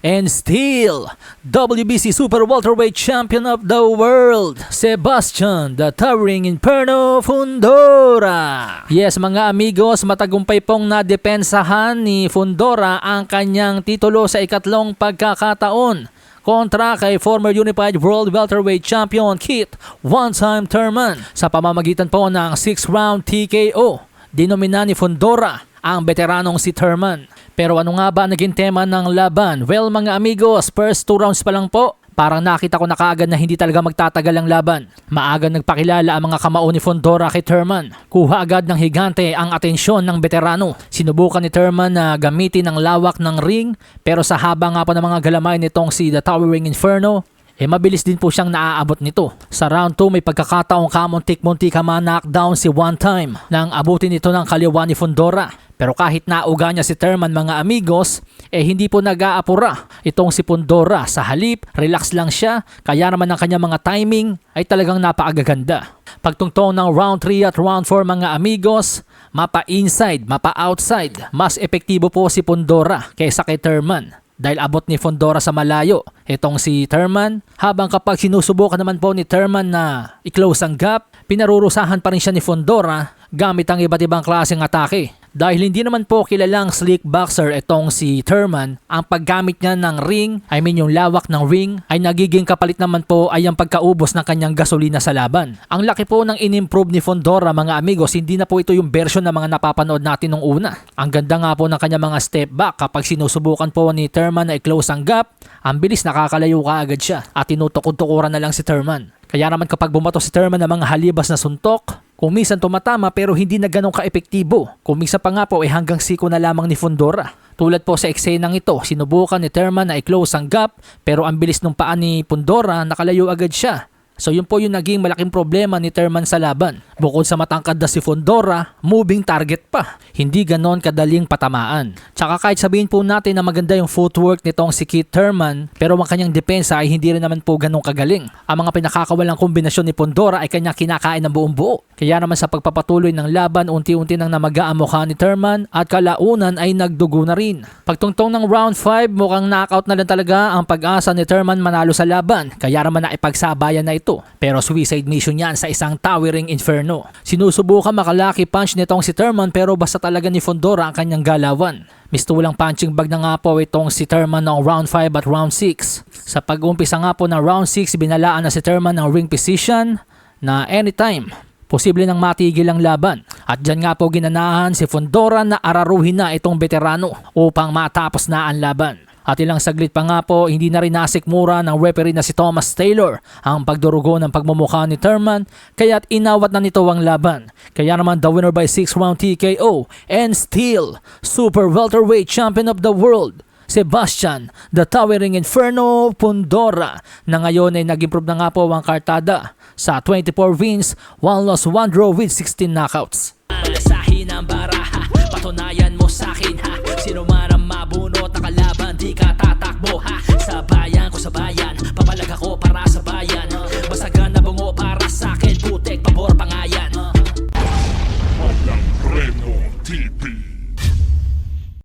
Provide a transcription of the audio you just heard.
and still WBC Super Welterweight Champion of the World, Sebastian the Towering Inferno Fundora. Yes mga amigos, matagumpay pong nadepensahan ni Fundora ang kanyang titulo sa ikatlong pagkakataon kontra kay former Unified World Welterweight Champion Keith "One-Time" Thurman sa pamamagitan po ng 6-round TKO. Dinomina ni Fundora ang veteranong si Thurman. Pero ano nga ba naging tema ng laban? Well mga amigos, first 2 rounds pa lang po, parang nakita ko na kaagad na hindi talaga magtatagal ang laban. Maaga nagpakilala ang mga kamao ni Fundora kay Thurman. Kuha agad ng higante ang atensyon ng veterano. Sinubukan ni Thurman na gamitin ang lawak ng ring, pero sa haba nga po ng mga galamay nitong si The Towering Inferno, mabilis din po siyang naaabot nito. Sa round 2 may pagkakataong kamuntik-muntik ma-knockdown si One-Time nang abutin ito ng kaliwa ni Fundora. Pero kahit nauga niya si Thurman mga amigos, hindi po nag-aapura itong si Fundora. Sa halip, relax lang siya, kaya naman ang kanyang mga timing ay talagang napakagaganda. Pagtungtong ng round 3 at round 4 mga amigos, mapa inside, mapa outside, mas epektibo po si Fundora kaysa kay Thurman. Dahil abot ni Fundora sa malayo itong si Thurman, habang kapag sinusubukan naman po ni Thurman na i-close ang gap, pinarurusahan pa rin siya ni Fundora gamit ang iba't ibang klaseng atake. Dahil hindi naman po kilalang slick boxer itong si Thurman, ang paggamit niya ng ring, yung lawak ng ring, ay nagiging kapalit naman po ay ang pagkaubos ng kanyang gasolina sa laban. Ang laki po ng in-improve ni Fundora mga amigos, hindi na po ito yung version ng mga napapanood natin nung una. Ang ganda nga po ng kanyang mga step back kapag sinusubukan po ni Thurman na i-close ang gap, ang bilis nakakalayo kaagad siya at tinutukod-tukuran na lang si Thurman. Kaya naman kapag bumato si Thurman ng mga halibas na suntok, kung minsan tumatama pero hindi na ganun ka-epektibo. Kung minsan pa nga po hanggang siko na lamang ni Fundora. Tulad po sa eksenang ito, sinubukan ni Thurman na i-close ang gap pero ang bilis ng paa ni Fundora, nakalayo agad siya. So yun po yung naging malaking problema ni Thurman sa laban. Bukod sa matangkad na si Fundora, moving target pa. Hindi ganon kadaling patamaan. Tsaka kahit sabihin po natin na maganda yung footwork nitong si Keith Thurman, pero ang kanyang depensa ay hindi rin naman po ganong kagaling. Ang mga pinakakawalang kombinasyon ni Fundora ay kanya kinakain ng buong buo. Kaya naman sa pagpapatuloy ng laban, unti-unti nang namaga ang mukha ni Thurman at kalaunan ay nagdugo na rin. Pagtungtong ng round 5, mukhang knockout na lang talaga ang pag-asa ni Thurman manalo sa laban. Kaya naman naipagsabayan na ito. Pero suicide mission yan sa isang Towering Inferno. Sinusubukan makalaki punch nitong si Thurman pero basta talaga ni Fundora ang kanyang galawan. Mistulang punching bag na nga po itong si Thurman ng round 5 at round 6. Sa pag-umpisa nga po ng round 6, binalaan na si Thurman ng ring position na anytime posible nang matigil ang laban. At dyan nga po ginanahan si Fundora na araruhin na itong veterano upang matapos na ang laban. At ilang saglit pa nga po, hindi na rin nasikmura ng referee na si Thomas Taylor ang pagdurugo ng pagmumukha ni Thurman, kaya't inawat na nito ang laban. Kaya naman the winner by 6-round TKO and still Super Welterweight Champion of the World, Sebastian the Towering Inferno Fundora, na ngayon ay nag-improve na nga po ang kartada sa 24 wins, 1 loss, 1 draw with 16 knockouts.